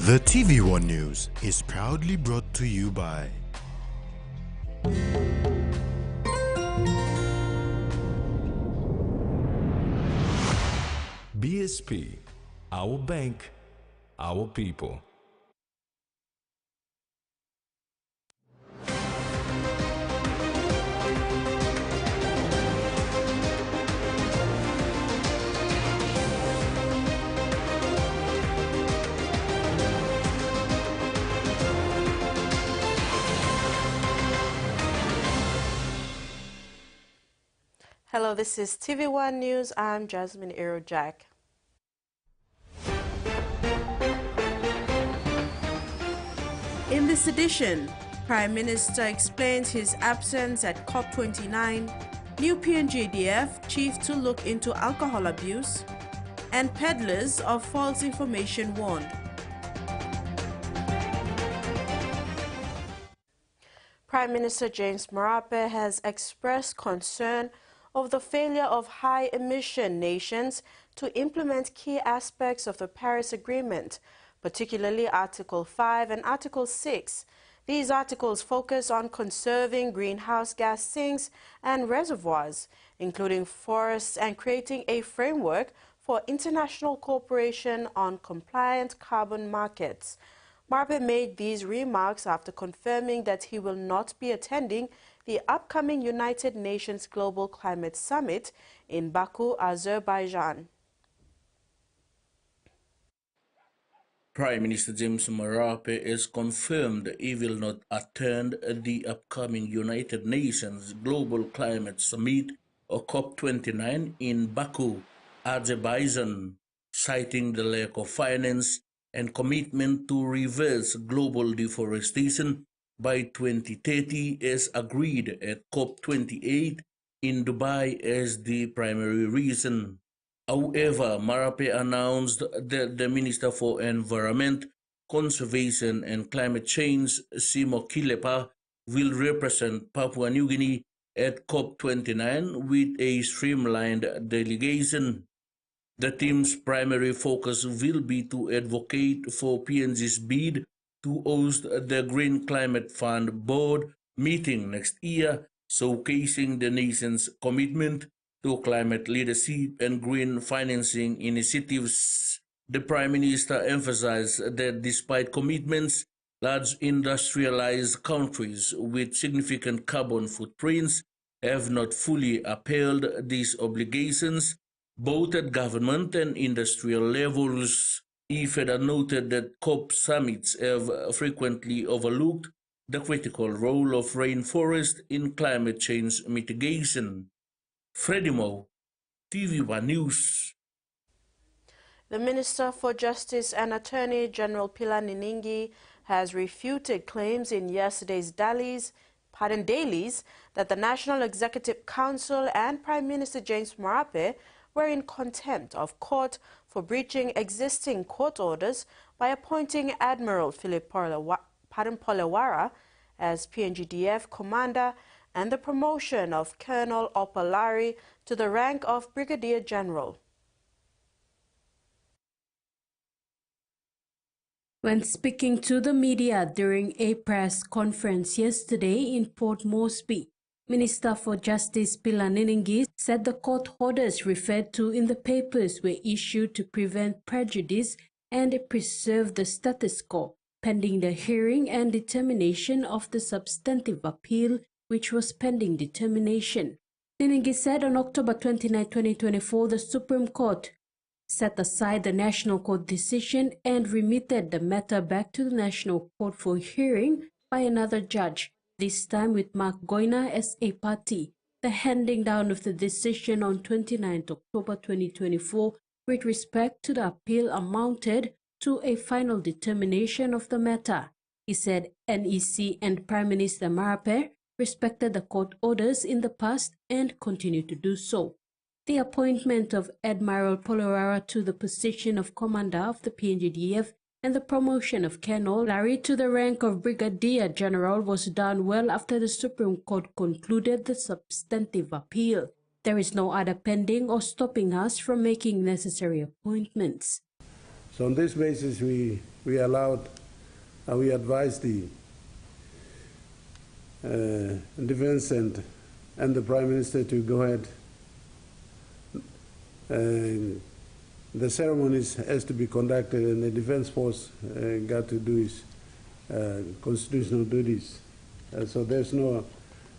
The TV1 News is proudly brought to you by BSP, our bank, our people. Hello, this is TV1 News. I'm Jasmine Jack. In this edition, Prime Minister explains his absence at COP29, new PNG chief to look into alcohol abuse, and peddlers of false information warned. Prime Minister James Marape has expressed concern of the failure of high-emission nations to implement key aspects of the Paris Agreement, particularly Article 5 and Article 6. These articles focus on conserving greenhouse gas sinks and reservoirs, including forests, and creating a framework for international cooperation on compliant carbon markets. Marape made these remarks after confirming that he will not be attending the upcoming United Nations Global Climate Summit in Baku, Azerbaijan. Prime Minister James Marape has confirmed he will not attend the upcoming United Nations Global Climate Summit or COP29 in Baku, Azerbaijan, citing the lack of finance and commitment to reverse global deforestation by 2030 as agreed at COP28 in Dubai as the primary reason. However, Marape announced that the Minister for Environment, Conservation and Climate Change, Simo Kilepa, will represent Papua New Guinea at COP29 with a streamlined delegation. The team's primary focus will be to advocate for PNG's bid to host the Green Climate Fund Board meeting next year, showcasing the nation's commitment to climate leadership and green financing initiatives. The Prime Minister emphasized that despite commitments, large industrialized countries with significant carbon footprints have not fully upheld these obligations, both at government and industrial levels. He further noted that COP summits have frequently overlooked the critical role of rainforest in climate change mitigation. Freddie Mo, TV1 News. The Minister for Justice and Attorney General Pilar Niningi has refuted claims in yesterday's dailies that the National Executive Council and Prime Minister James Marape were in contempt of court for breaching existing court orders by appointing Admiral Philip Polewara as PNGDF commander and the promotion of Colonel Opalari to the rank of Brigadier General. When speaking to the media during a press conference yesterday in Port Moresby, Minister for Justice Pilar Niningi said the court orders referred to in the papers were issued to prevent prejudice and preserve the status quo, pending the hearing and determination of the substantive appeal, which was pending determination. Niningi said on October 29, 2024, the Supreme Court set aside the National Court decision and remitted the matter back to the National Court for hearing by another judge, this time with Mark Goina as a party. The handing down of the decision on 29 October 2024 with respect to the appeal amounted to a final determination of the matter. He said NEC and Prime Minister Marape respected the court orders in the past and continue to do so. The appointment of Admiral Polewara to the position of Commander of the PNGDF and the promotion of Colonel Larry to the rank of Brigadier General was done well after the Supreme Court concluded the substantive appeal. There is no other pending or stopping us from making necessary appointments. So on this basis, we advised the defense and the Prime Minister to go ahead. The ceremonies has to be conducted, and the Defense Force got to do his constitutional duties. So there's no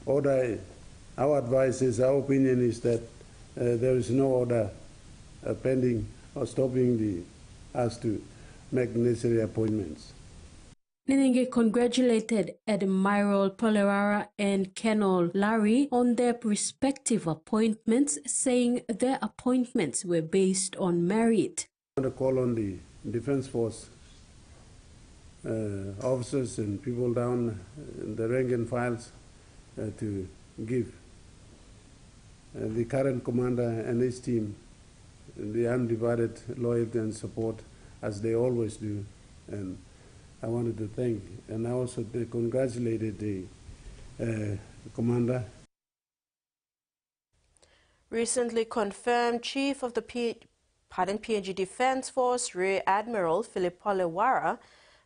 order. Our advice is, our opinion is that there is no order pending or stopping us to make necessary appointments. Nenenge congratulated Admiral Polewara and Colonel Larry on their respective appointments, saying their appointments were based on merit. I want to call on the Defense Force officers and people down the rank and files to give the current commander and his team the undivided loyalty and support, as they always do. And I wanted to thank, and I also congratulated the commander. Recently confirmed Chief of the PNG Defense Force, Rear Admiral Philip Polewara,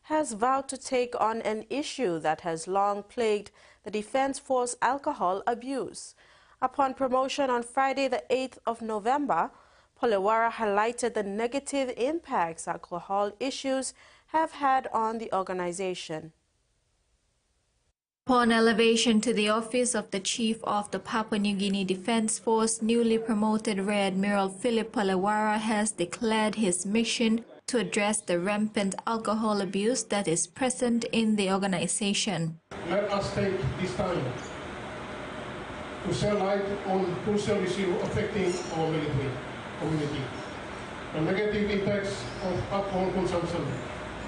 has vowed to take on an issue that has long plagued the Defense Force: alcohol abuse. Upon promotion on Friday, the 8th of November, Polewara highlighted the negative impacts alcohol issues have had on the organization. Upon elevation to the office of the Chief of the Papua New Guinea Defense Force, newly promoted Rear Admiral Philip Polewara has declared his mission to address the rampant alcohol abuse that is present in the organization. Let us take this time to shed light on crucial issues affecting our military community. The negative impacts of alcohol consumption.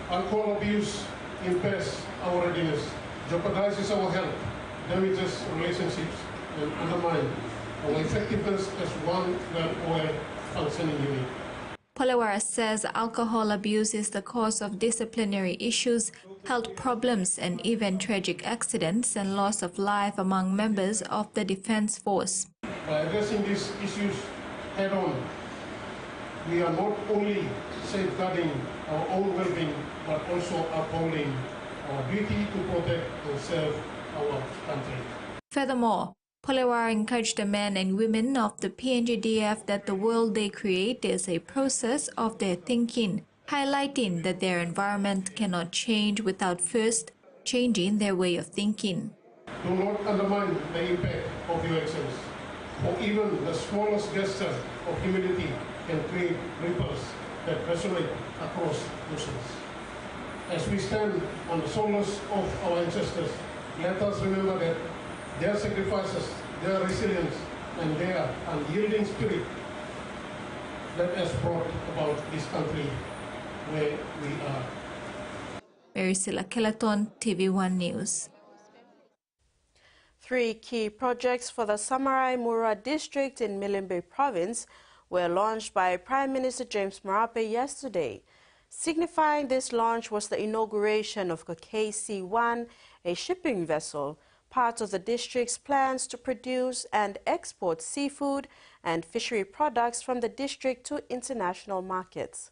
Alcohol abuse impairs our readiness, jeopardizes our health, damages relationships, and undermines our effectiveness as one well-oiled functioning unit. Polewara says alcohol abuse is the cause of disciplinary issues, health problems, and even tragic accidents and loss of life among members of the Defense Force. By addressing these issues head-on, we are not only safeguarding our own well-being, but also upholding our duty to protect and serve our country. Furthermore, Polewara encouraged the men and women of the PNGDF that the world they create is a process of their thinking, highlighting that their environment cannot change without first changing their way of thinking. Do not undermine the impact of your actions, for even the smallest gesture of humility can create ripples that resonate across oceans. As we stand on the shoulders of our ancestors, let us remember that their sacrifices, their resilience, and their unyielding spirit that has brought about this country where we are. Maricela Kelaton, TVWAN News. 3 key projects for the Samarai-Murua district in Milimbe province were launched by Prime Minister James Marape yesterday. Signifying this launch was the inauguration of KC-1, a shipping vessel, part of the district's plans to produce and export seafood and fishery products from the district to international markets.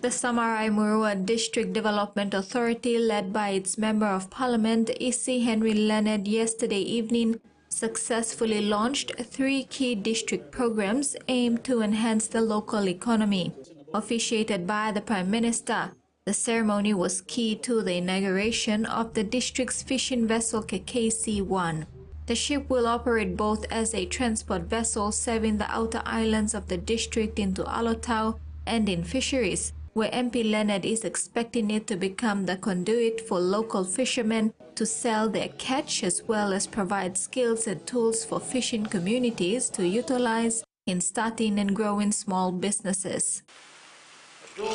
The Samarai-Murua District Development Authority, led by its Member of Parliament, E.C. Henry Leonard, yesterday evening successfully launched 3 key district programs aimed to enhance the local economy. Officiated by the Prime Minister, the ceremony was key to the inauguration of the district's fishing vessel KC-1. The ship will operate both as a transport vessel serving the outer islands of the district into Alotau and in fisheries, where MP Leonard is expecting it to become the conduit for local fishermen to sell their catch, as well as provide skills and tools for fishing communities to utilize in starting and growing small businesses. Do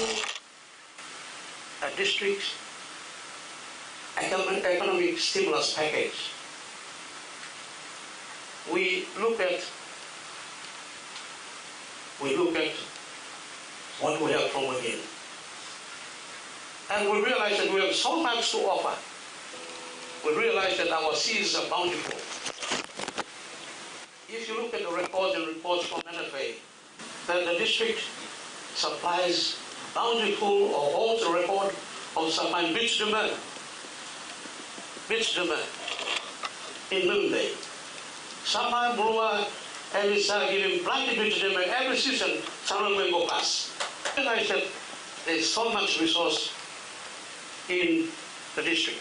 a district's economic stimulus package. We look at what we have from within. And we realize that we have so much to offer. We realize that our seas are bountiful. if you look at the reports from NFA, that the district supplies bountiful or holds a record of supplying bitumen in Bougainville. Samarai-Murua and it's giving plenty bitumen every season, some will go past. And I said, there's so much resource in the district.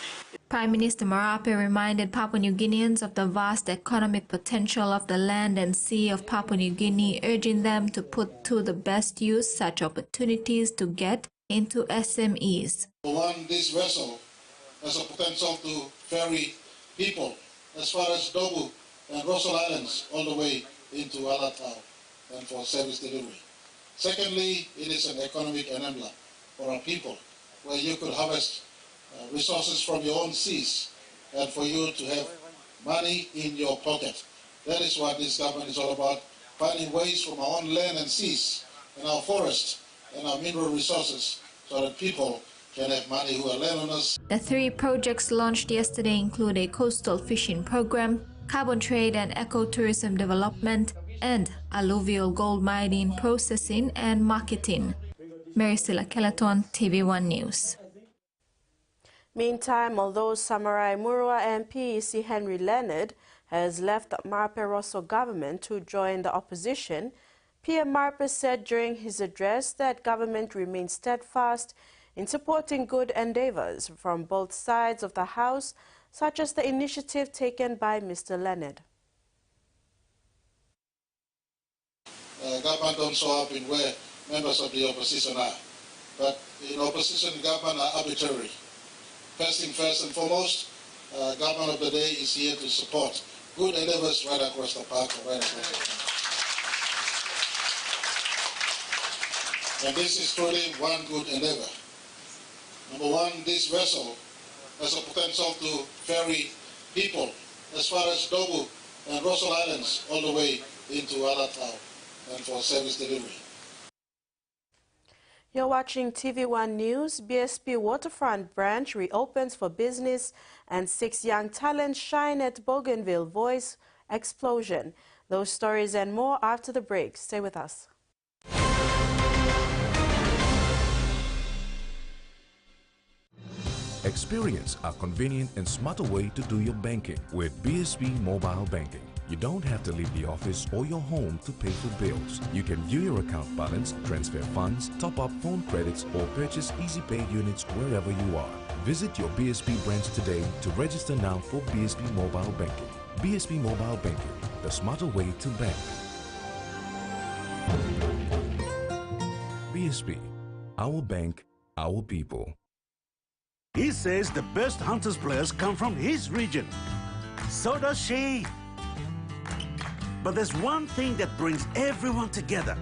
Prime Minister Marape reminded Papua New Guineans of the vast economic potential of the land and sea of Papua New Guinea, urging them to put to the best use such opportunities to get into SMEs. One, this vessel has a potential to ferry people as far as Dobu and Russell Islands all the way into Alatau and for service delivery. Secondly, it is an economic enabler for our people where you could harvest resources from your own seas and for you to have money in your pocket. That is what this government is all about, finding ways from our own land and seas and our forests and our mineral resources so that people can have money who are landowners. The 3 projects launched yesterday include a coastal fishing program, carbon trade and ecotourism development, and alluvial gold mining, processing and marketing. Maricela Kelaton, TV1 News. Meantime, although Samarai-Murua MP C. Henry Leonard has left the Marpe Rosso government to join the opposition, PM Marpe said during his address that government remains steadfast in supporting good endeavors from both sides of the House, such as the initiative taken by Mr. Leonard. Government don't show up in where members of the opposition are, but in opposition, government are arbitrary. First and foremost, government of the day is here to support good endeavors right across the park, right across the park. And this is truly one good endeavor. Number one, this vessel has a potential to ferry people as far as Dobu and Russell Islands all the way into Alatau and for service delivery. You're watching TV1 News. BSP Waterfront branch reopens for business and 6 young talents shine at Bougainville voice explosion. Those stories and more after the break. Stay with us. Experience a convenient and smarter way to do your banking with BSP Mobile Banking. You don't have to leave the office or your home to pay for bills. You can view your account balance, transfer funds, top up phone credits, or purchase Easy Pay units wherever you are. Visit your BSP branch today to register now for BSP Mobile Banking. BSP Mobile Banking, the smarter way to bank. BSP, our bank, our people. He says the best Hunters players come from his region. So does she. But there's one thing that brings everyone together.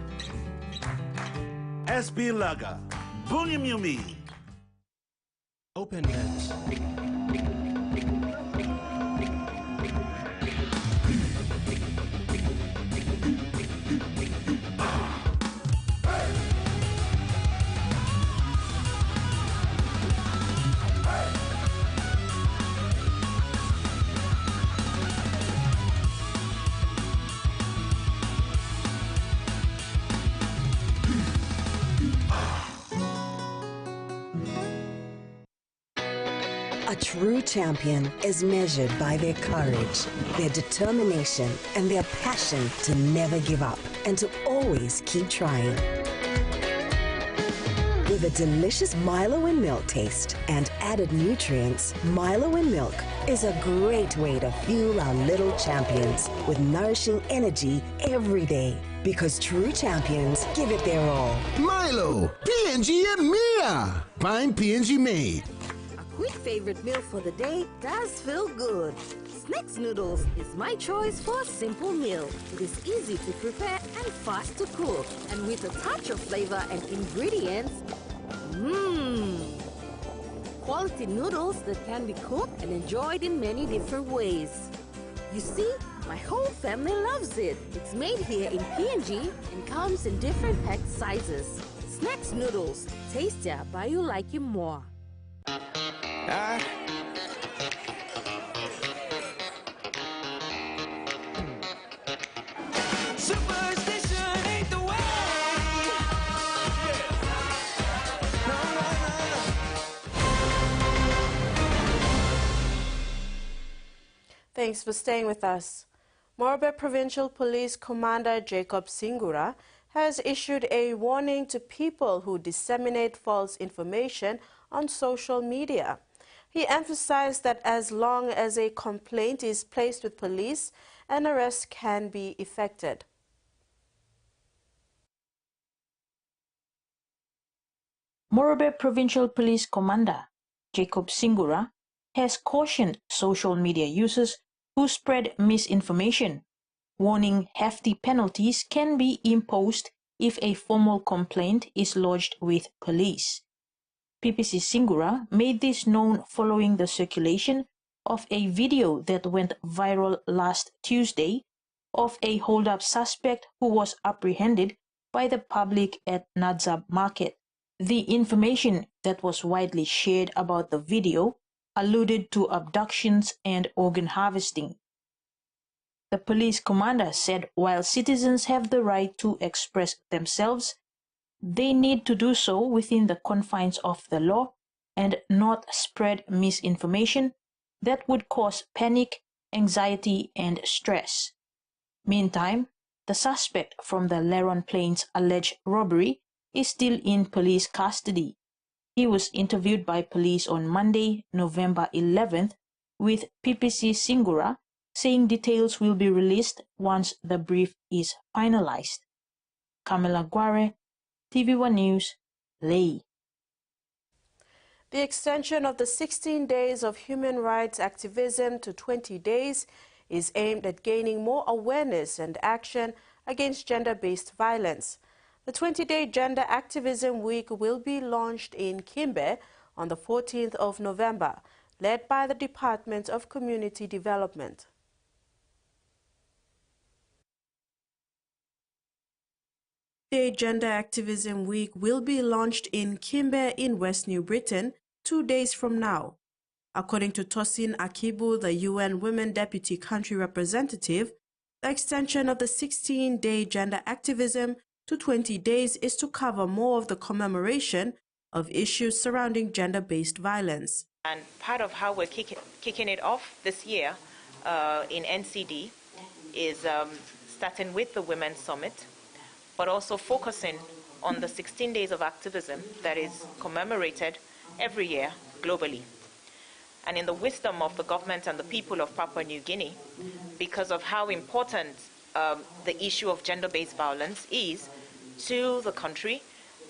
SB Lager, Bougainville. Open nets. A true champion is measured by their courage, their determination, and their passion to never give up and to always keep trying. With a delicious Milo and milk taste and added nutrients, Milo and milk is a great way to fuel our little champions with nourishing energy every day. Because true champions give it their all. Milo, PNG and Mia. Find PNG made. Quick favorite meal for the day does feel good. Snacks noodles is my choice for a simple meal. It is easy to prepare and fast to cook. And with a touch of flavor and ingredients, quality noodles that can be cooked and enjoyed in many different ways. You see, my whole family loves it. It's made here in PNG and comes in different pack sizes. Snacks noodles, tastier but you like it more. Thanks for staying with us. Morobe Provincial Police Commander Jacob Singura has issued a warning to people who disseminate false information on social media. He emphasized that as long as a complaint is placed with police, an arrest can be effected. Morobe Provincial Police Commander Jacob Singura has cautioned social media users who spread misinformation, warning hefty penalties can be imposed if a formal complaint is lodged with police. PPC Singura made this known following the circulation of a video that went viral last Tuesday of a hold-up suspect who was apprehended by the public at Nadzab Market. The information that was widely shared about the video alluded to abductions and organ harvesting. The police commander said while citizens have the right to express themselves, they need to do so within the confines of the law and not spread misinformation that would cause panic, anxiety, and stress. Meantime, the suspect from the Leron Plains alleged robbery is still in police custody. He was interviewed by police on Monday, November 11th, with PPC Singura saying details will be released once the brief is finalized. Kamila Guare, TVWAN News, Ley. The extension of the 16 days of human rights activism to 20 days is aimed at gaining more awareness and action against gender-based violence. The 20-day Gender Activism Week will be launched in Kimbe on the 14th of November, led by the Department of Community Development. The Gender Activism Week will be launched in Kimbe in West New Britain 2 days from now. According to Tosin Akibu, the UN Women Deputy Country Representative, the extension of the 16-day gender activism to 20 days is to cover more of the commemoration of issues surrounding gender-based violence. And part of how we're kicking it off this year in NCD is starting with the Women's Summit, but also focusing on the 16 days of activism that is commemorated every year globally. And in the wisdom of the government and the people of Papua New Guinea, because of how important the issue of gender-based violence is to the country,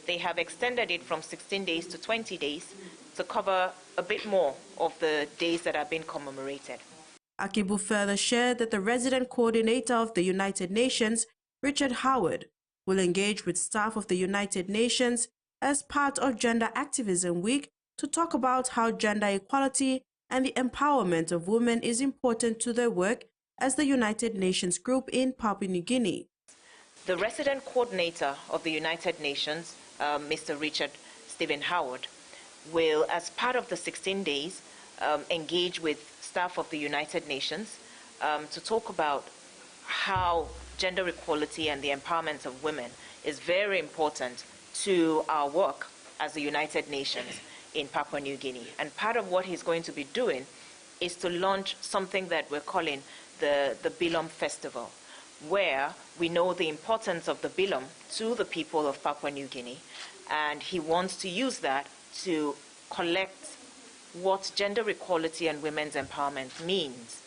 they have extended it from 16 days to 20 days to cover a bit more of the days that are being commemorated. Akibu further shared that the resident coordinator of the United Nations, Richard Howard, will engage with staff of the United Nations as part of Gender Activism Week to talk about how gender equality and the empowerment of women is important to their work as the United Nations group in Papua New Guinea. The resident coordinator of the United Nations, Mr. Richard Stephen Howard, will, as part of the 16 days, engage with staff of the United Nations to talk about how gender equality and the empowerment of women is very important to our work as the United Nations in Papua New Guinea. And part of what he's going to be doing is to launch something that we're calling the Bilum Festival, where we know the importance of the Bilum to the people of Papua New Guinea, and he wants to use that to collect what gender equality and women's empowerment means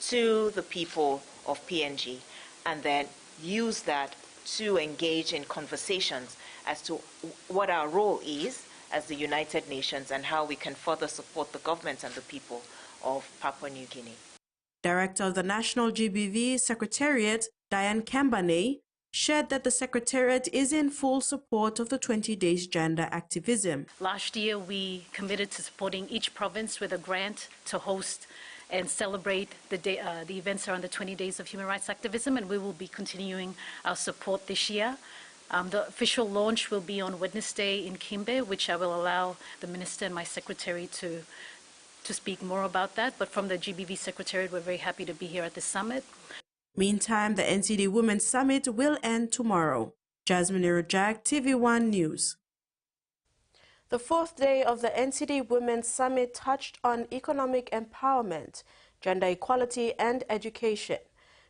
to the people of PNG, and then use that to engage in conversations as to what our role is as the United Nations and how we can further support the government and the people of Papua New Guinea. Director of the National GBV Secretariat, Diane Kambane, shared that the Secretariat is in full support of the 20 days gender activism. Last year, we committed to supporting each province with a grant to host and celebrate the events around the 20 days of human rights activism, and we will be continuing our support this year. The official launch will be on Wednesday in Kimbe, which I will allow the Minister and my Secretary to speak more about that. But from the GBV Secretariat, we're very happy to be here at the summit. Meantime, the NCD Women's Summit will end tomorrow. Jasmine Irojak, TV1 News. The fourth day of the NCD Women's Summit touched on economic empowerment, gender equality, and education.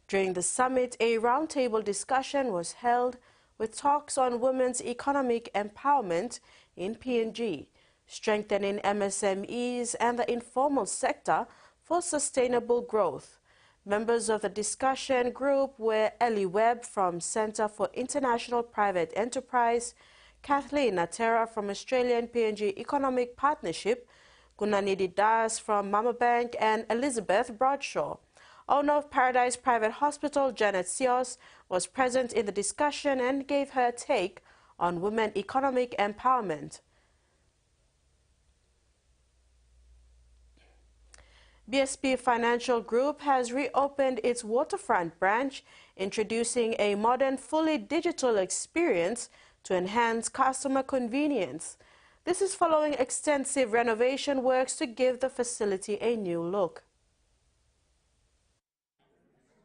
During the summit, a roundtable discussion was held with talks on women's economic empowerment in PNG, strengthening MSMEs and the informal sector for sustainable growth. Members of the discussion group were Ellie Webb from Center for International Private Enterprise, Kathleen Natera from Australian PNG Economic Partnership, Gunanidi Das from Mama Bank, and Elizabeth Bradshaw. Owner of Paradise Private Hospital, Janet Sios, was present in the discussion and gave her take on women economic empowerment. BSP Financial Group has reopened its waterfront branch, introducing a modern, fully digital experience to enhance customer convenience. This is following extensive renovation works to give the facility a new look.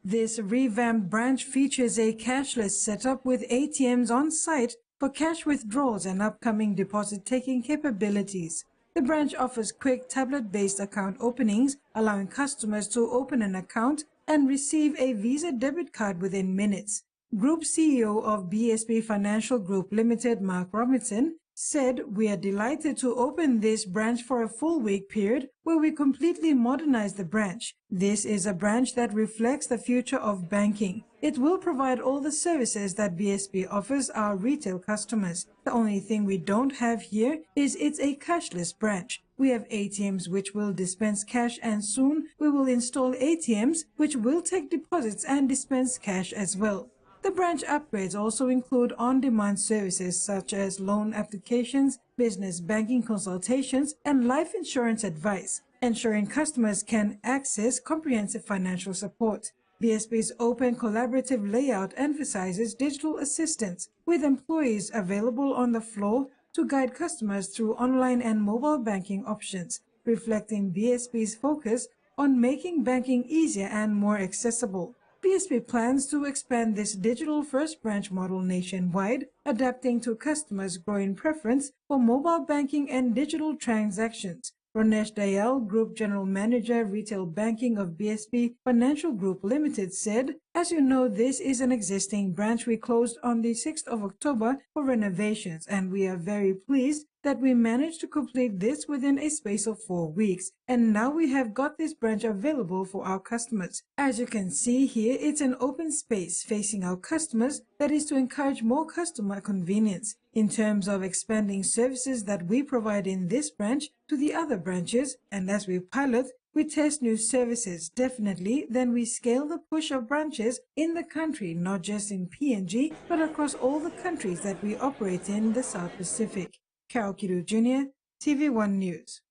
This revamped branch features a cashless setup with ATMs on site for cash withdrawals and upcoming deposit-taking capabilities. The branch offers quick tablet-based account openings, allowing customers to open an account and receive a Visa debit card within minutes. Group CEO of BSP Financial Group Limited, Mark Robinson, said, "We are delighted to open this branch for a full week period where we completely modernize the branch. This is a branch that reflects the future of banking. It will provide all the services that BSP offers our retail customers. The only thing we don't have here is it's a cashless branch. We have ATMs which will dispense cash, and soon we will install ATMs which will take deposits and dispense cash as well." The branch upgrades also include on-demand services such as loan applications, business banking consultations, and life insurance advice, ensuring customers can access comprehensive financial support. BSP's open collaborative layout emphasizes digital assistance, with employees available on the floor to guide customers through online and mobile banking options, reflecting BSP's focus on making banking easier and more accessible. BSP plans to expand this digital-first branch model nationwide, adapting to customers' growing preference for mobile banking and digital transactions. Ronesh Dayal, Group General Manager, Retail Banking of BSP Financial Group Limited, said, "As you know, this is an existing branch we closed on the 6th of October for renovations, and we are very pleased that we managed to complete this within a space of 4 weeks, and now we have got this branch available for our customers. As you can see here, it's an open space facing our customers that is to encourage more customer convenience. In terms of expanding services that we provide in this branch to the other branches, and as we pilot, we test new services, definitely, then we scale the push of branches in the country, not just in PNG, but across all the countries that we operate in the South Pacific." Carol Kidu Jr., TV1 News.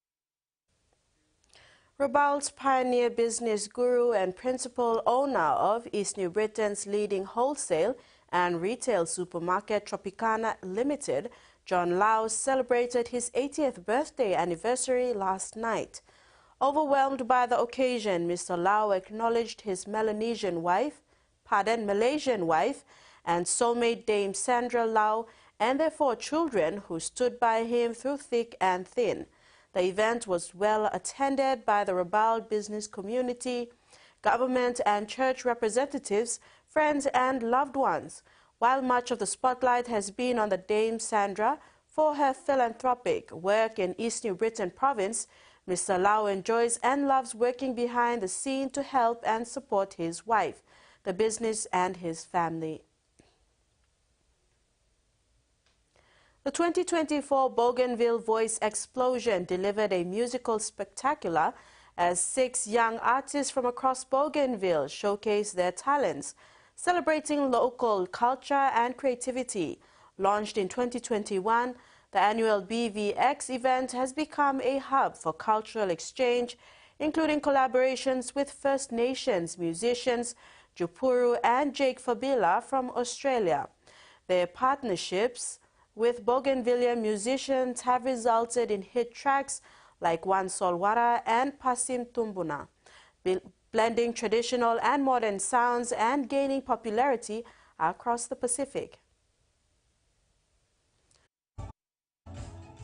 Rabaul's pioneer business guru and principal owner of East New Britain's leading wholesale and retail supermarket Tropicana Limited, John Lau, celebrated his 80th birthday anniversary last night. Overwhelmed by the occasion, Mr. Lau acknowledged his Malaysian wife, and soulmate Dame Sandra Lau and their 4 children who stood by him through thick and thin. The event was well attended by the Rabaul business community, government and church representatives, friends and loved ones. While much of the spotlight has been on the Dame Sandra for her philanthropic work in East New Britain province, Mr. Lau enjoys and loves working behind the scene to help and support his wife, the business and his family. The 2024 Bougainville Voice Explosion delivered a musical spectacular as 6 young artists from across Bougainville showcased their talents, celebrating local culture and creativity. Launched in 2021, the annual BVX event has become a hub for cultural exchange, including collaborations with First Nations musicians Jupuru and Jake Fabila from Australia. Their partnerships with Bougainvillean musicians have resulted in hit tracks like Wan Solwara and Pasim Tumbuna, blending traditional and modern sounds and gaining popularity across the Pacific.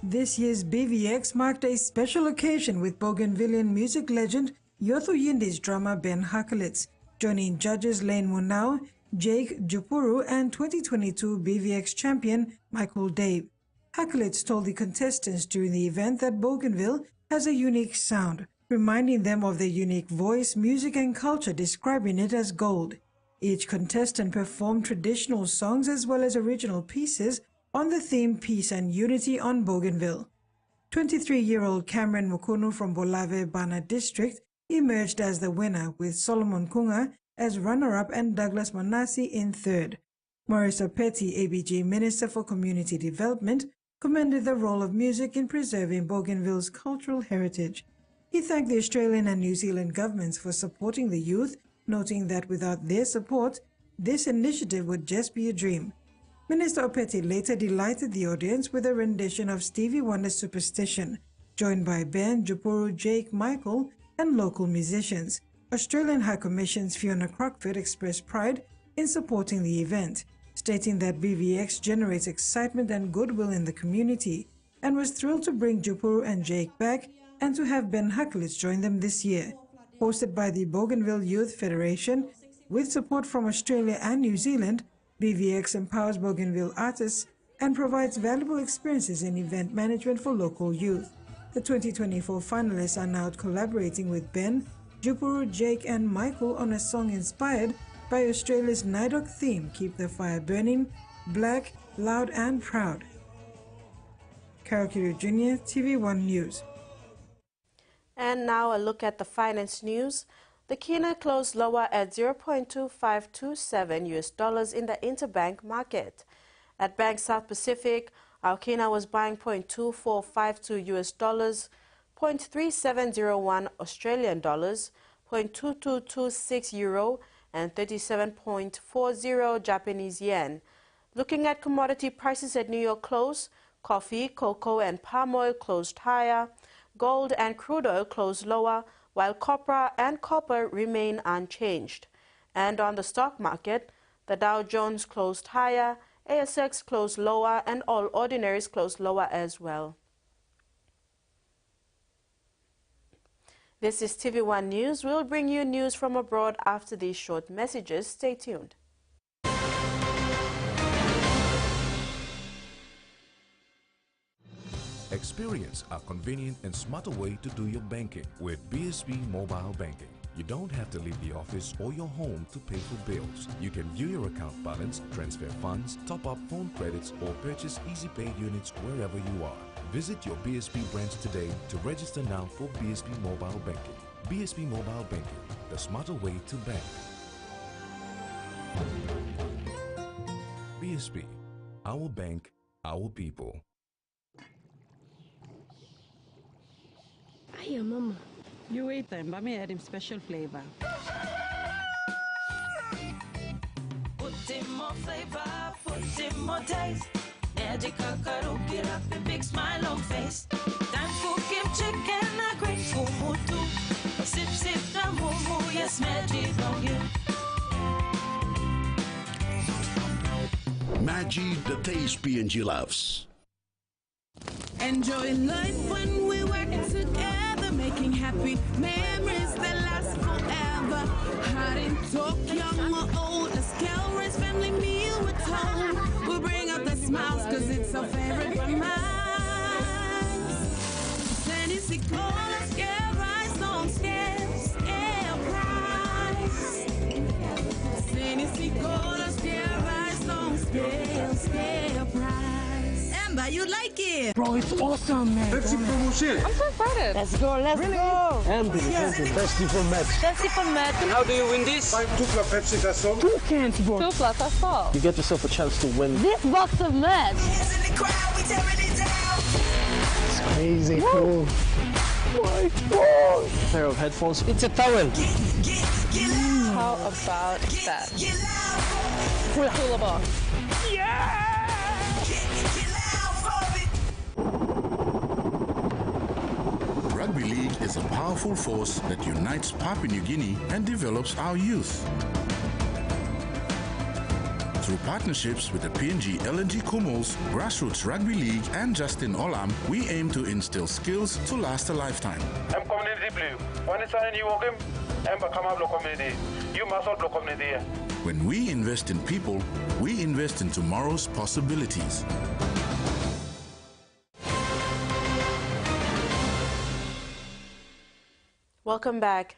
This year's BVX marked a special occasion with Bougainvillean music legend Yothu Yindi's drummer Ben Hakelitz, joining judges Lane Munau, Jake Jupuru, and 2022 BVX champion Michael Dave. Hakelitz told the contestants during the event that Bougainville has a unique sound, reminding them of their unique voice, music, and culture, describing it as gold. Each contestant performed traditional songs as well as original pieces on the theme Peace and Unity on Bougainville. 23-year-old Cameron Mukunu from Bolave Bana district emerged as the winner, with Solomon Kunga as runner-up and Douglas Manasi in third. Maurice Opeti, ABG Minister for Community Development, commended the role of music in preserving Bougainville's cultural heritage. He thanked the Australian and New Zealand governments for supporting the youth, noting that without their support, this initiative would just be a dream. Minister Opeti later delighted the audience with a rendition of Stevie Wonder's Superstition, joined by Ben, Jupuru, Jake, Michael, and local musicians. Australian High Commission's Fiona Crockford expressed pride in supporting the event, stating that BVX generates excitement and goodwill in the community, and was thrilled to bring Jupuru and Jake back and to have Ben Hakelitz join them this year. Hosted by the Bougainville Youth Federation, with support from Australia and New Zealand, BVX empowers Bougainville artists and provides valuable experiences in event management for local youth. The 2024 finalists are now collaborating with Ben, Jupuru, Jake, and Michael on a song inspired by Australia's NIDOC theme, Keep the Fire Burning, Black, Loud and Proud. Carol Kiru Jr., TV1 News. And now a look at the finance news. The Kina closed lower at 0.2527 US dollars in the interbank market. At Bank South Pacific, our Kina was buying 0.2452 US dollars, 0.3701 Australian dollars, 0.2226 euro, and 37.40 Japanese yen. Looking at commodity prices at New York close, coffee, cocoa, and palm oil closed higher. Gold and crude oil closed lower, while copper and copper remain unchanged. And on the stock market, the Dow Jones closed higher, ASX closed lower, and all ordinaries closed lower as well. This is TV1 News. We'll bring you news from abroad after these short messages. Stay tuned. Experience a convenient and smarter way to do your banking with BSB Mobile Banking. You don't have to leave the office or your home to pay for bills. You can view your account balance, transfer funds, top up phone credits, or purchase Easy Pay units wherever you are. Visit your BSB branch today to register now for BSB Mobile Banking. BSB Mobile Banking, the smarter way to bank. BSB, our bank, our people. Hiya, Mama. You wait then, but me add him special flavor. Put in more flavor, put in more taste. Add the kakaro, get up a big smile on face. Time for give chicken a great kumu too. Sip, sip, the mumu, yes, magic on you. Maggi, the taste PNG loves. Enjoy life when we're working together, making happy memories that last forever. Hot in talk, young or old, a scale race family meal with home. We'll bring out the smiles cause it's our favorite of mine. Sandy, see, cola, scale, rice, long scale, scale price. Sandy, see, cola, scale, rice, long scale, scale price. You like it? Bro, it's awesome, man. Let's see promotion. I'm so excited. Let's go, let's go. Anthony, Pepsi for match. Pepsi for match. And how do you win this? 2 plus Pepsi, that's all. 2 cans, bro. 2 plus, that's all. You get yourself a chance to win. This box of match. It's crazy cool. My God. A pair of headphones. It's a towel. How about that? Pull a ball. Yeah! Rugby League is a powerful force that unites Papua New Guinea and develops our youth. Through partnerships with the PNG LNG Kumuls, Grassroots Rugby League and Justin Olam, we aim to instill skills to last a lifetime. I'm community blue. When it's a new game, I'm a community. You must all community. When we invest in people, we invest in tomorrow's possibilities. Welcome back.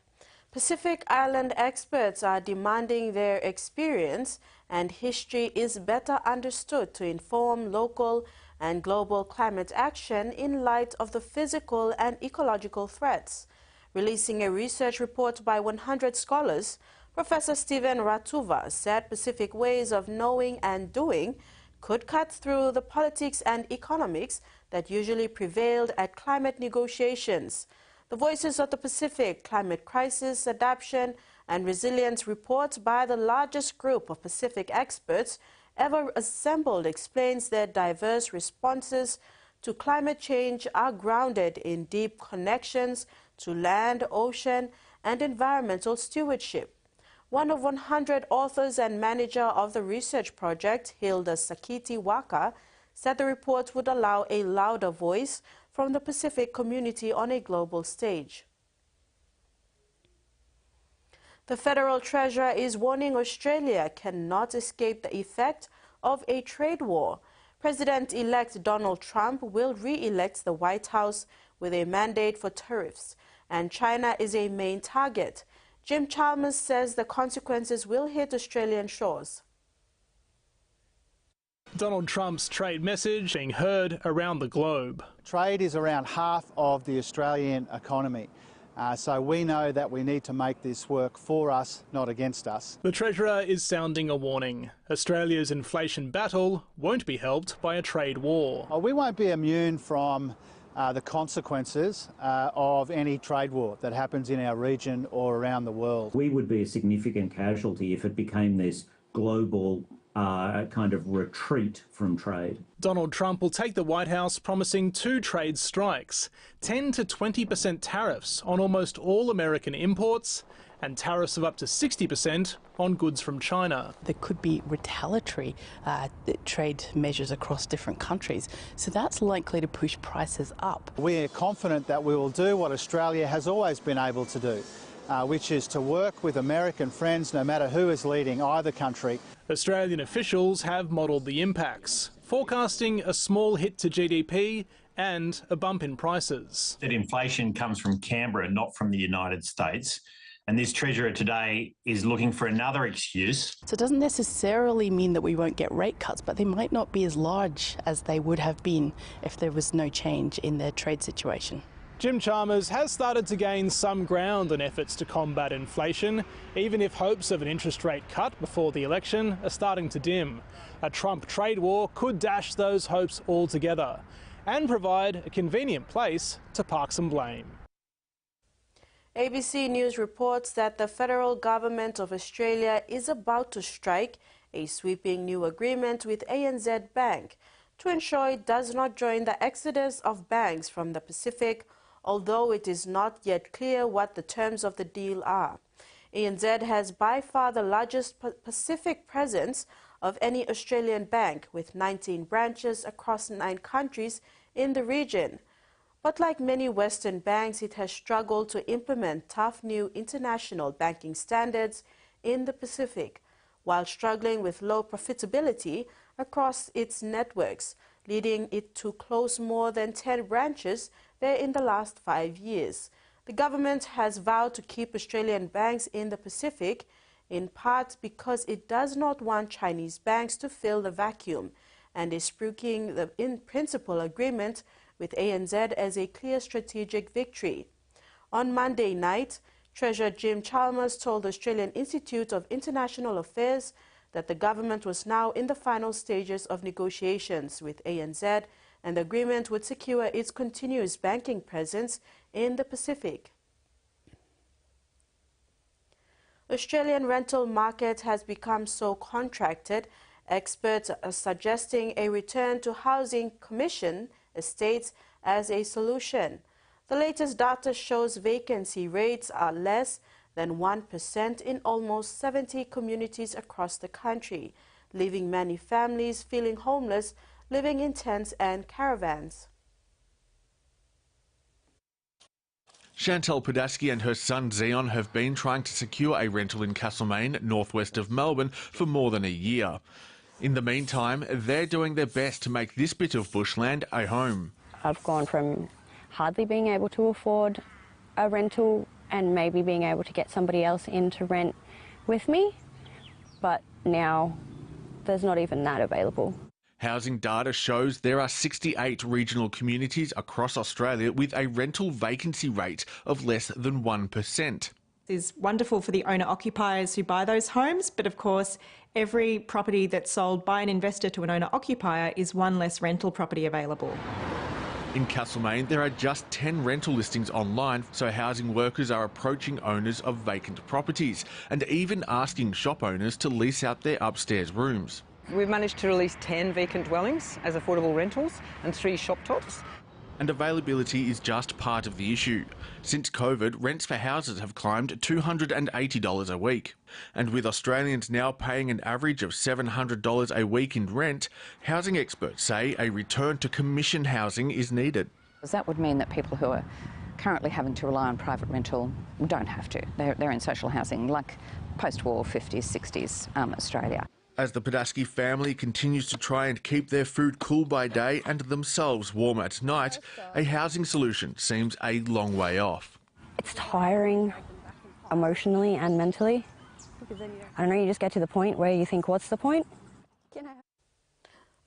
Pacific Island experts are demanding their experience and history is better understood to inform local and global climate action in light of the physical and ecological threats. Releasing a research report by 100 scholars, Professor Stephen Ratuva said Pacific ways of knowing and doing could cut through the politics and economics that usually prevailed at climate negotiations. The Voices of the Pacific Climate Crisis, Adaptation and Resilience report by the largest group of Pacific experts ever assembled explains that diverse responses to climate change are grounded in deep connections to land, ocean, and environmental stewardship. One of 100 authors and manager of the research project, Hilda Sakiti Waka, said the report would allow a louder voice from the Pacific community on a global stage. The Federal Treasurer is warning Australia cannot escape the effect of a trade war. President-elect Donald Trump will re-elect the White House with a mandate for tariffs, and China is a main target. Jim Chalmers says the consequences will hit Australian shores. Donald Trump's trade message being heard around the globe. Trade is around half of the Australian economy. So we know that we need to make this work for us, not against us. The Treasurer is sounding a warning. Australia's inflation battle won't be helped by a trade war. We won't be immune from the consequences of any trade war that happens in our region or around the world. We would be a significant casualty if it became this global kind of retreat from trade. Donald Trump will take the White House promising 2 trade strikes, 10 to 20% tariffs on almost all American imports and tariffs of up to 60% on goods from China. There could be retaliatory trade measures across different countries, so that's likely to push prices up. We're confident that we will do what Australia has always been able to do, which is to work with American friends no matter who is leading either country. Australian officials have modelled the impacts, forecasting a small hit to GDP and a bump in prices. That inflation comes from Canberra, not from the United States. And this Treasurer today is looking for another excuse. So it doesn't necessarily mean that we won't get rate cuts, but they might not be as large as they would have been if there was no change in their trade situation. Jim Chalmers has started to gain some ground in efforts to combat inflation, even if hopes of an interest rate cut before the election are starting to dim. A Trump trade war could dash those hopes altogether and provide a convenient place to park some blame. ABC News reports that the federal government of Australia is about to strike a sweeping new agreement with ANZ Bank to ensure it does not join the exodus of banks from the Pacific, although it is not yet clear what the terms of the deal are. ANZ has by far the largest Pacific presence of any Australian bank, with 19 branches across 9 countries in the region. But like many Western banks, it has struggled to implement tough new international banking standards in the Pacific, while struggling with low profitability across its networks, leading it to close more than 10 branches there in the last 5 years. The government has vowed to keep Australian banks in the Pacific, in part because it does not want Chinese banks to fill the vacuum, and is spruiking the in-principle agreement with ANZ as a clear strategic victory. On Monday night, Treasurer Jim Chalmers told the Australian Institute of International Affairs that the government was now in the final stages of negotiations with ANZ, and the agreement would secure its continuous banking presence in the Pacific. Australian rental market has become so contracted, experts are suggesting a return to housing commission estates as a solution. The latest data shows vacancy rates are less than 1% in almost 70 communities across the country. leaving many families feeling homeless, living in tents and caravans. Chantal Padaski and her son Zion have been trying to secure a rental in Castlemaine, northwest of Melbourne, for more than a year. In the meantime, they're doing their best to make this bit of bushland a home. I've gone from hardly being able to afford a rental and maybe being able to get somebody else in to rent with me, but now there's not even that available. Housing data shows there are 68 regional communities across Australia with a rental vacancy rate of less than 1%. Is wonderful for the owner-occupiers who buy those homes, but of course every property that's sold by an investor to an owner-occupier is one less rental property available. In Castlemaine, there are just 10 rental listings online, so housing workers are approaching owners of vacant properties and even asking shop owners to lease out their upstairs rooms. We've managed to release 10 vacant dwellings as affordable rentals and 3 shop tops. And availability is just part of the issue. Since COVID, rents for houses have climbed $280 a week. And with Australians now paying an average of $700 a week in rent, housing experts say a return to commission housing is needed. That would mean that people who are currently having to rely on private rental don't have to. They're in social housing, like post-war 50s, 60s Australia. As the Padaski family continues to try and keep their food cool by day and themselves warm at night, a housing solution seems a long way off. It's tiring emotionally and mentally. I don't know, you just get to the point where you think, what's the point?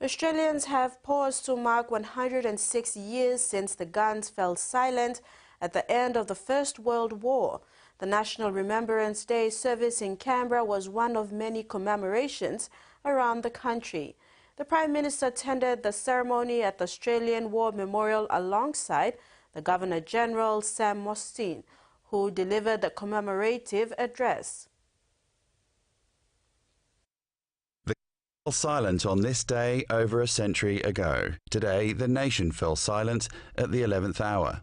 Australians have paused to mark 106 years since the guns fell silent at the end of the First World War. The National Remembrance Day service in Canberra was one of many commemorations around the country. The Prime Minister attended the ceremony at the Australian War Memorial alongside the Governor-General Sam Mostyn, who delivered the commemorative address. The fell silent on this day over a century ago. Today, the nation fell silent at the 11th hour.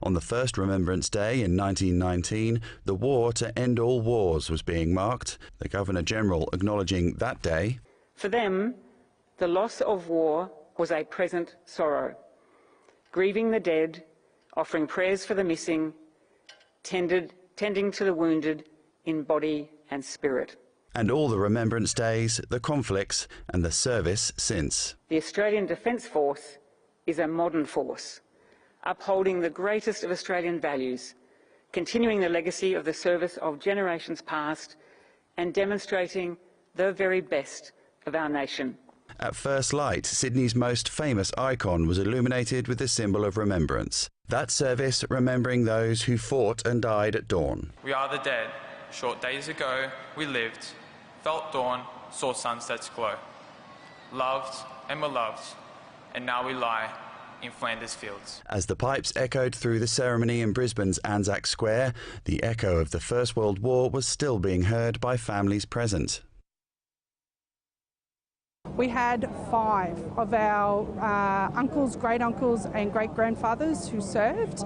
On the first Remembrance Day in 1919, the war to end all wars was being marked, the Governor-General acknowledging that day. For them, the loss of war was a present sorrow. Grieving the dead, offering prayers for the missing, tending to the wounded in body and spirit. And all the Remembrance Days, the conflicts and the service since. The Australian Defence Force is a modern force, upholding the greatest of Australian values, continuing the legacy of the service of generations past and demonstrating the very best of our nation. At first light, Sydney's most famous icon was illuminated with the symbol of remembrance. That service remembering those who fought and died at dawn. We are the dead. Short days ago, we lived, felt dawn, saw sunsets glow. Loved and were loved, and now we lie in Flanders fields. As the pipes echoed through the ceremony in Brisbane's Anzac Square, the echo of the First World War was still being heard by families present. We had 5 of our uncles, great-uncles and great-grandfathers who served.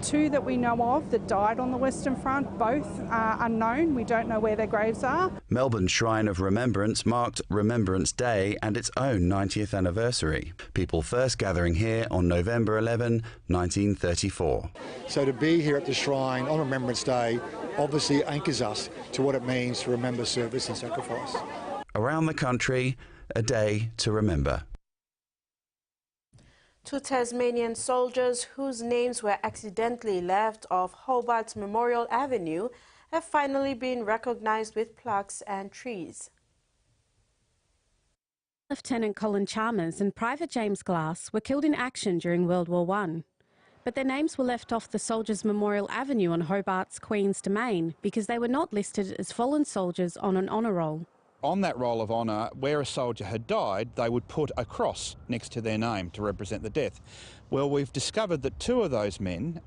2 that we know of that died on the Western Front, both unknown. We don't know where their graves are. Melbourne's Shrine of Remembrance marked Remembrance Day and its own 90th anniversary. People first gathering here on November 11, 1934. So to be here at the Shrine on Remembrance Day obviously anchors us to what it means to remember service and sacrifice. Around the country, a day to remember. 2 Tasmanian soldiers whose names were accidentally left off Hobart's Memorial Avenue have finally been recognised with plaques and trees. Lieutenant Colin Chalmers and Private James Glass were killed in action during World War I, but their names were left off the Soldiers Memorial Avenue on Hobart's Queen's Domain because they were not listed as fallen soldiers on an honour roll. On that roll of honour, where a soldier had died, they would put a cross next to their name to represent the death. Well, we've discovered that 2 of those men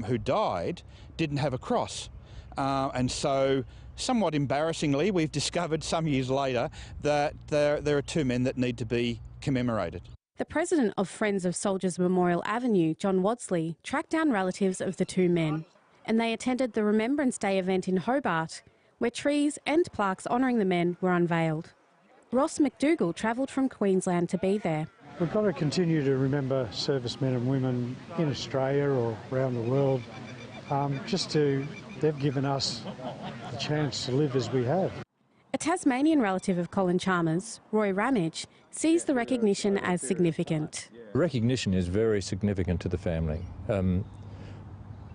who died didn't have a cross. And so, somewhat embarrassingly, we've discovered some years later that there are 2 men that need to be commemorated. The president of Friends of Soldiers Memorial Avenue, John Wadsley, tracked down relatives of the 2 men and they attended the Remembrance Day event in Hobart, where trees and plaques honouring the men were unveiled. Ross McDougall travelled from Queensland to be there. We've got to continue to remember servicemen and women in Australia or around the world. They've given us the chance to live as we have. A Tasmanian relative of Colin Chalmers, Roy Ramage, sees the recognition as significant. Recognition is very significant to the family.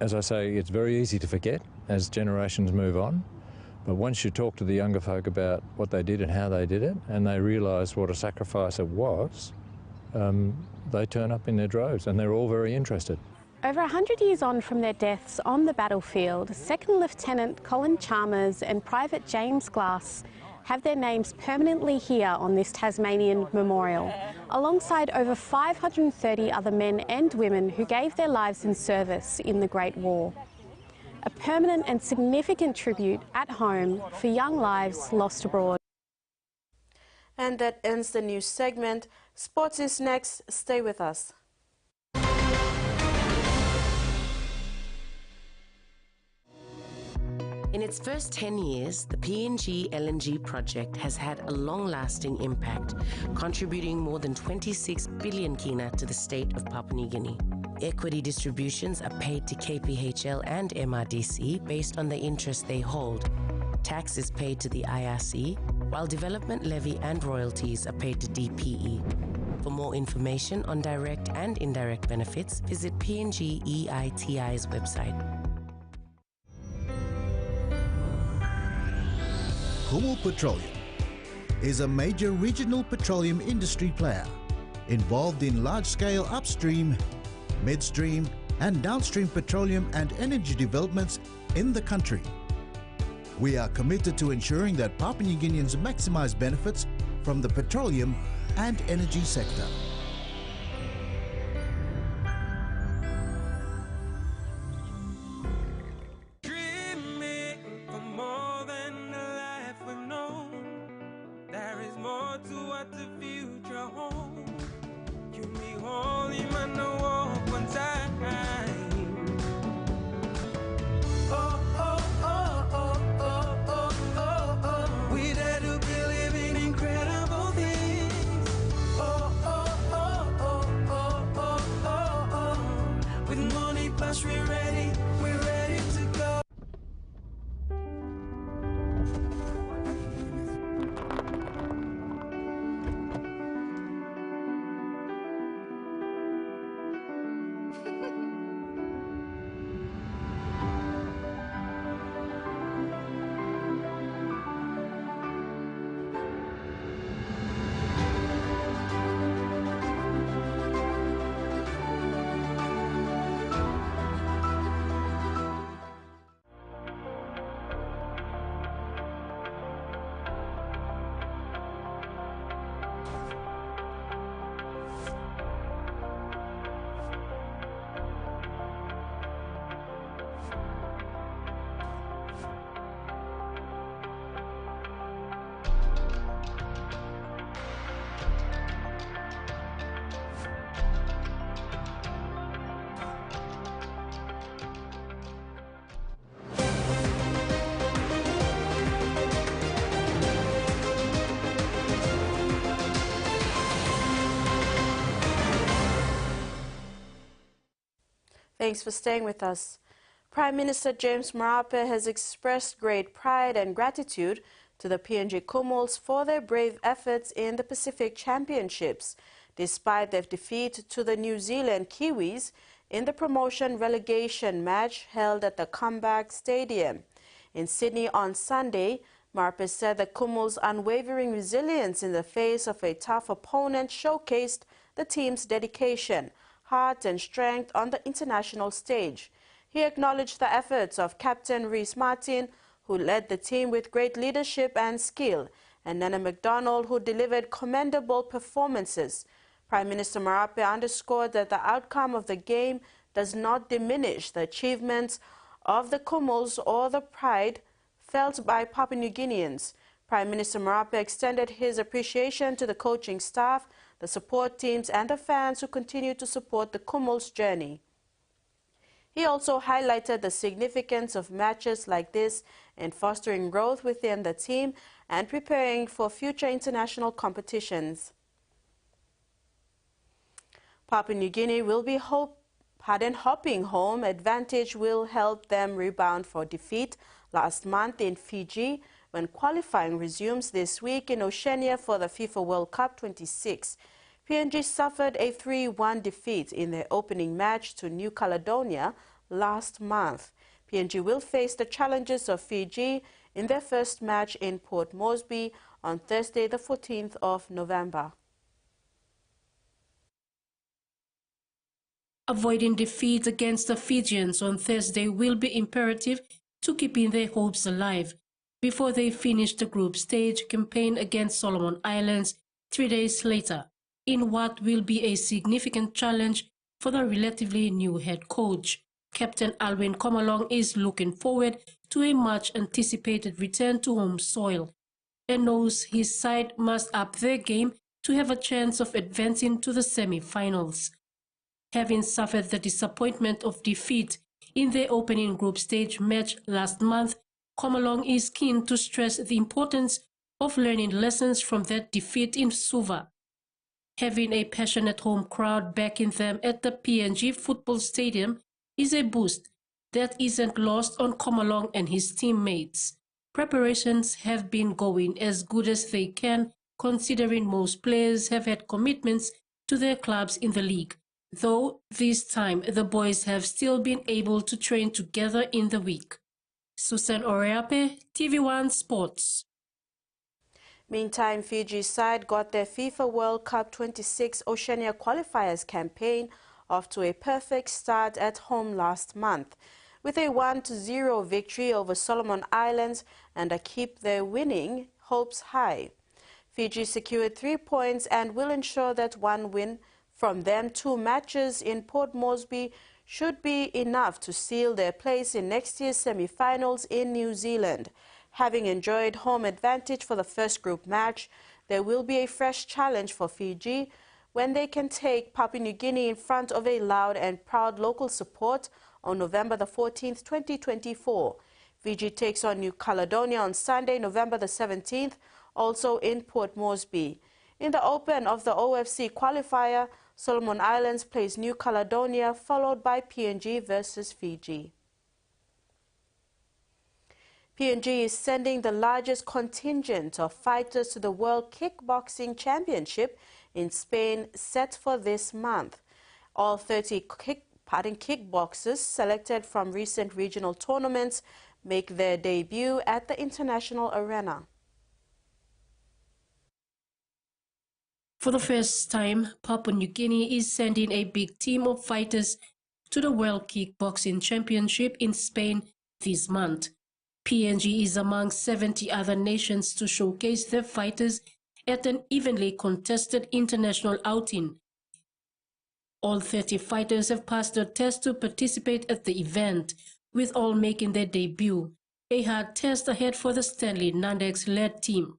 As I say, it's very easy to forget as generations move on, but once you talk to the younger folk about what they did and how they did it, and they realise what a sacrifice it was, they turn up in their droves, and they're all very interested. Over 100 years on from their deaths on the battlefield, 2nd Lieutenant Colin Chalmers and Private James Glass have their names permanently here on this Tasmanian memorial, alongside over 530 other men and women who gave their lives in service in the Great War. A permanent and significant tribute at home for young lives lost abroad. And that ends the news segment. Sports is next. Stay with us. In its first 10 years, the PNG LNG project has had a long-lasting impact, contributing more than 26 billion kina to the state of Papua New Guinea. Equity distributions are paid to KPHL and MRDC based on the interest they hold. Tax is paid to the IRC, while development levy and royalties are paid to DPE. For more information on direct and indirect benefits, visit PNG EITI's website. Kumuls Petroleum is a major regional petroleum industry player involved in large-scale upstream, midstream and downstream petroleum and energy developments in the country. We are committed to ensuring that Papua New Guineans maximize benefits from the petroleum and energy sector. Thanks for staying with us. Prime Minister James Marape has expressed great pride and gratitude to the PNG Kumuls for their brave efforts in the Pacific Championships, despite their defeat to the New Zealand Kiwis in the promotion relegation match held at the Comeback Stadium. In Sydney on Sunday, Marape said the Kumuls' unwavering resilience in the face of a tough opponent showcased the team's dedication, heart and strength on the international stage. He acknowledged the efforts of Captain Rhys Martin, who led the team with great leadership and skill, and Nana McDonald, who delivered commendable performances. Prime Minister Marape underscored that the outcome of the game does not diminish the achievements of the Kumuls or the pride felt by Papua New Guineans. Prime Minister Marape extended his appreciation to the coaching staff, the support teams and the fans who continue to support the Kumuls' journey. He also highlighted the significance of matches like this in fostering growth within the team and preparing for future international competitions. Papua New Guinea will be hopping home advantage will help them rebound for defeat last month in Fiji when qualifying resumes this week in Oceania for the FIFA World Cup 26. PNG suffered a 3-1 defeat in their opening match to New Caledonia last month. PNG will face the challenges of Fiji in their first match in Port Moresby on Thursday, the 14th of November. Avoiding defeat against the Fijians on Thursday will be imperative to keeping their hopes alive before they finish the group stage campaign against Solomon Islands 3 days later, in what will be a significant challenge for the relatively new head coach. Captain Alwyn Komalong is looking forward to a much-anticipated return to home soil and knows his side must up their game to have a chance of advancing to the semi-finals. Having suffered the disappointment of defeat in their opening group stage match last month, Komalong is keen to stress the importance of learning lessons from that defeat in Suva. Having a passionate home crowd backing them at the PNG football stadium is a boost that isn't lost on Komalong and his teammates. Preparations have been going as good as they can, considering most players have had commitments to their clubs in the league, though this time the boys have still been able to train together in the week. Susan Oreape, TVWAN Sports. Meantime, Fiji's side got their FIFA World Cup 26 Oceania qualifiers campaign off to a perfect start at home last month, with a 1-0 victory over Solomon Islands and a keep their winning hopes high. Fiji secured 3 points and will ensure that one win from them 2 matches in Port Moresby should be enough to seal their place in next year's semi-finals in New Zealand. Having enjoyed home advantage for the first group match, there will be a fresh challenge for Fiji when they can take Papua New Guinea in front of a loud and proud local support on November the 14th, 2024. Fiji takes on New Caledonia on Sunday, November the 17th, also in Port Moresby. In the open of the OFC qualifier, Solomon Islands plays New Caledonia, followed by PNG versus Fiji. PNG is sending the largest contingent of fighters to the World Kickboxing Championship in Spain set for this month. All 30 kickboxers selected from recent regional tournaments make their debut at the international arena. For the first time, Papua New Guinea is sending a big team of fighters to the World Kickboxing Championship in Spain this month. PNG is among 70 other nations to showcase their fighters at an evenly contested international outing. All 30 fighters have passed the test to participate at the event, with all making their debut, a hard test ahead for the Stanley Nandex-led team.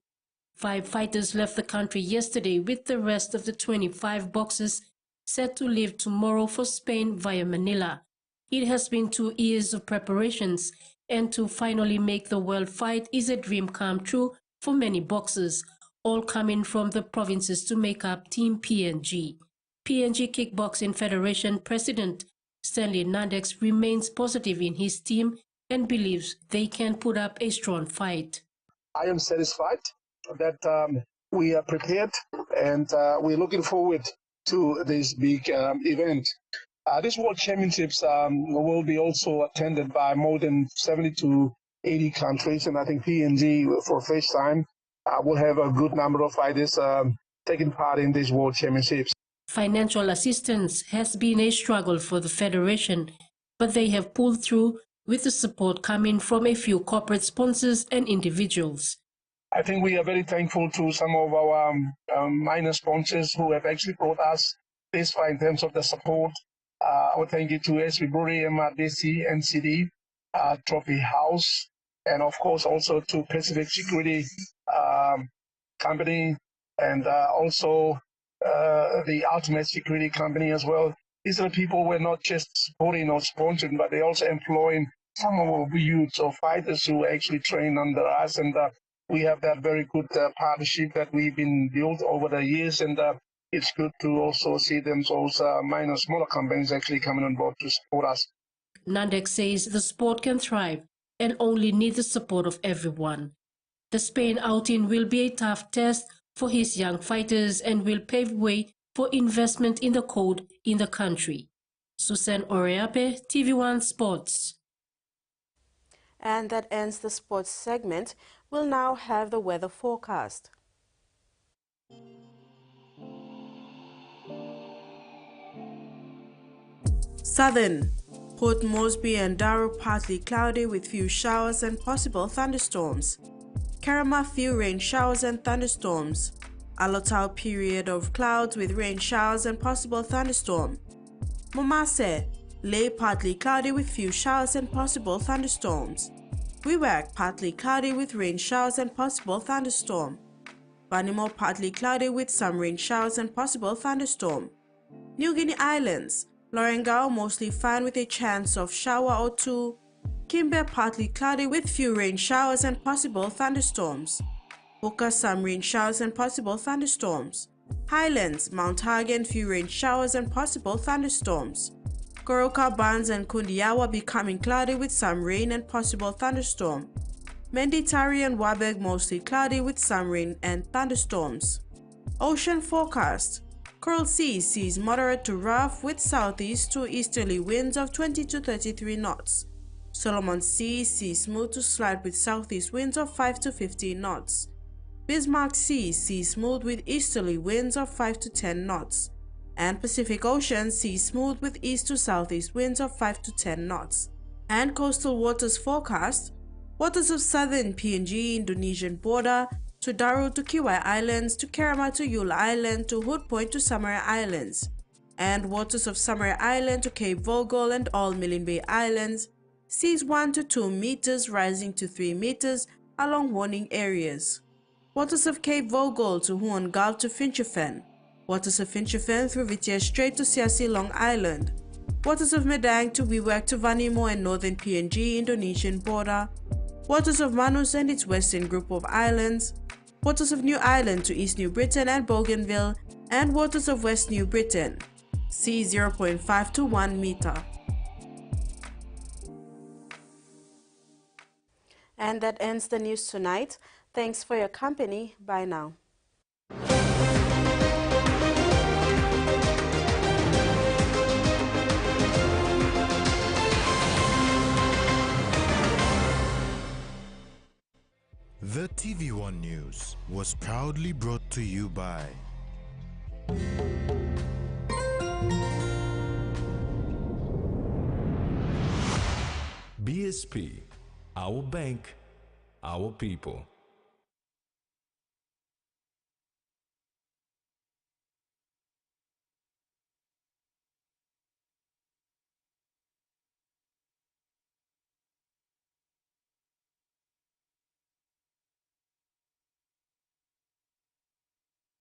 5 fighters left the country yesterday, with the rest of the 25 boxers set to leave tomorrow for Spain via Manila. It has been 2 years of preparations, and to finally make the world fight is a dream come true for many boxers, all coming from the provinces to make up Team PNG. PNG Kickboxing Federation President Stanley Nandex remains positive in his team and believes they can put up a strong fight. I am satisfied that we are prepared and we're looking forward to this big event. This World Championships will be also attended by more than 70 to 80 countries, and I think PNG, for the first time, will have a good number of fighters taking part in these World Championships. Financial assistance has been a struggle for the Federation, but they have pulled through with the support coming from a few corporate sponsors and individuals. I think we are very thankful to some of our minor sponsors who have actually brought us this far in terms of the support. I would thank you to SB Brewery, MRDC, NCD, Trophy House, and of course also to Pacific Security Company, and also the Ultimate Security Company as well. these are people who are not just supporting or sponsoring, but they're also employing some of our youths or fighters who actually train under us. And we have that very good partnership that we've been built over the years. And it's good to also see those minor, smaller companies actually coming on board to support us. Nandek says the sport can thrive and only needs the support of everyone. The Spain outing will be a tough test for his young fighters and will pave way for investment in the code in the country. Susan Oreape, TV1 Sports. And that ends the sports segment. We'll now have the weather forecast. Southern. Port Moresby and Darrow partly cloudy with few showers and possible thunderstorms. Karama few rain showers and thunderstorms. Alotau period of clouds with rain showers and possible thunderstorm. Momase, Lay partly cloudy with few showers and possible thunderstorms. Wewak partly cloudy with rain showers and possible thunderstorm. Banimo partly cloudy with some rain showers and possible thunderstorm. New Guinea Islands, Lorengau mostly fine with a chance of shower or two. Kimber partly cloudy with few rain showers and possible thunderstorms. Buka some rain showers and possible thunderstorms. Highlands, Mount Hagen few rain showers and possible thunderstorms. Goroka, Barnes and Kundiawa becoming cloudy with some rain and possible thunderstorm. Menditari and Waberg mostly cloudy with some rain and thunderstorms. Ocean forecast. Coral seas moderate to rough with southeast to easterly winds of 20 to 33 knots. Solomon seas smooth to slight with southeast winds of 5 to 15 knots. Bismarck seas smooth with easterly winds of 5 to 10 knots. And Pacific Ocean smooth with east to southeast winds of 5 to 10 knots. And coastal waters forecast. Waters of southern PNG Indonesian border to Daru to Kiwai Islands to Kerama to Yule Island to Hood Point to Samarai Islands. And waters of Samarai Island to Cape Vogel and all Milne Bay Islands. Seas 1 to 2 meters rising to 3 meters along warning areas. Waters of Cape Vogel to Huon Gulf to Finchefan. Waters of Finchefan through Vitia Strait to Siasi Long Island. Waters of Medang to Wewak to Vanimo and northern PNG Indonesian border. Waters of Manus and its western group of islands. Waters of New Ireland to East New Britain and Bougainville. And waters of West New Britain. Sea 0.5 to 1 meter. And that ends the news tonight. Thanks for your company. Bye now. The TVWAN News was proudly brought to you by BSP, our bank, our people.